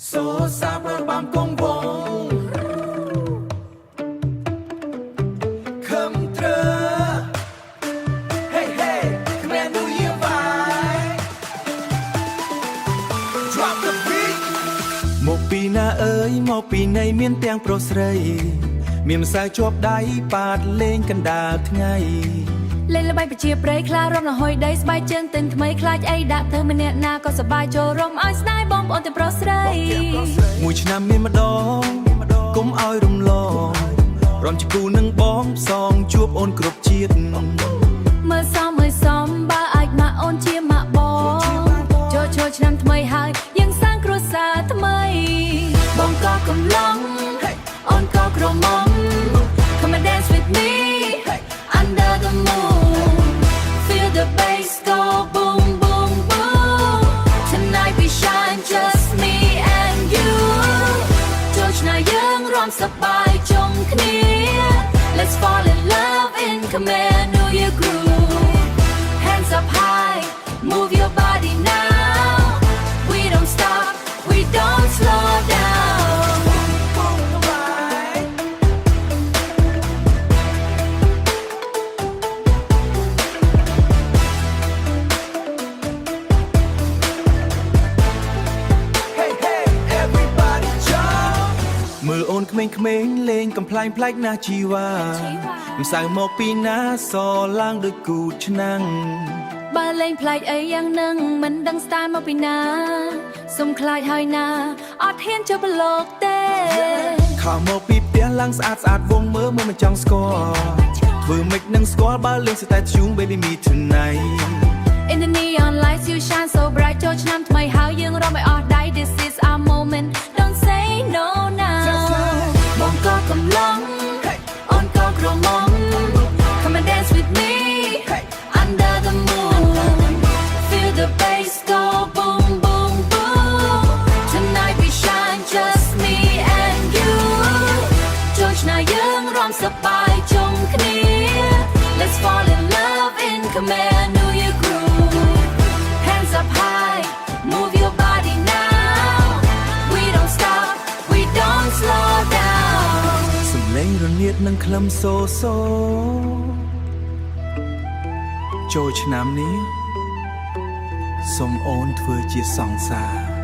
โซซาประบำกงวงคำเตอเฮ้เฮ้คำแมนดูยิ่งไป Drop the beat មកពីណាអើយមកពីនៃមានទាំងប្រុសស្រីមានម្សៅជាប់ដៃប៉ាតលេងកណ្ដាលថ្ងៃលេងល្បែងប្រជាប្រិយខ្លារំលហុយដីស្បែកជើងទិញថ្មីខ្លាចអីដាក់ទៅម្នាក់ណាក៏សប្បាយចូលរំឲ្យស្ដាយបងប្អូនទាំងប្រុសស្រីមួយឆ្នាំមានម្ដងកុំឲ្យរំលងរំជគូនឹងបងផ្សងជួបអូនគ្រប់ជាតិមើលសមបើអាចមកអូនជាមកបងចូលឆ្នាំថ្មីហើយយើងសាងគ្រួសារថ្មីបងក៏កំឡុងអូនក៏ក្រមុំ Come and dance with me under the moon feel the bass go boom boom boom tonight we shine just me and you ចូលឆ្នាំយើងរំសប្បាយជុំគ្នា Let's fall in love in Khmer New Year groove hands up high move your body now we don't stop we don't slow downមើលអូនក្មេងៗលេងកំ pl ែងប្លែកណាស់ជីវ៉ាម្សៅមកពីណាសឡើងដូចគូឆ្នាំងបើលេងប្លែកអីយ៉ាងនឹងមិនដឹងស្ទាយមកពីណាសុំខ្លាចហើយណាអត់ហ៊ានចូលប្រឡូកទេខោមកពីផ្ទះឡើងស្អាតវងមើលមិនចង់ស្គាល់ធ្វើមិននឹងស្គាល់បើលេងស្តែធ្យូង baby me tonight In the neon lights you shine so bright ចូលឆ្នាំថ្មីហើយយើងរំឲ្យអស់ដៃ This is our moment don't say no now បងក៏កំឡុងអូនក៏ក្រមុំ Come and dance with me under the moon feel the bass go boom boom boom tonight we shine just me and you ចូលឆ្នាំយើងរំសប្បាយជុំគ្នា Let's fall in love in Khmer New Year groove hands up high move your body now we don't stop we don't slow down សំឡេងរនាតនឹងក្លឹមសូចូលឆ្នាំនេះសូមអូនធ្វើជាសង្សារ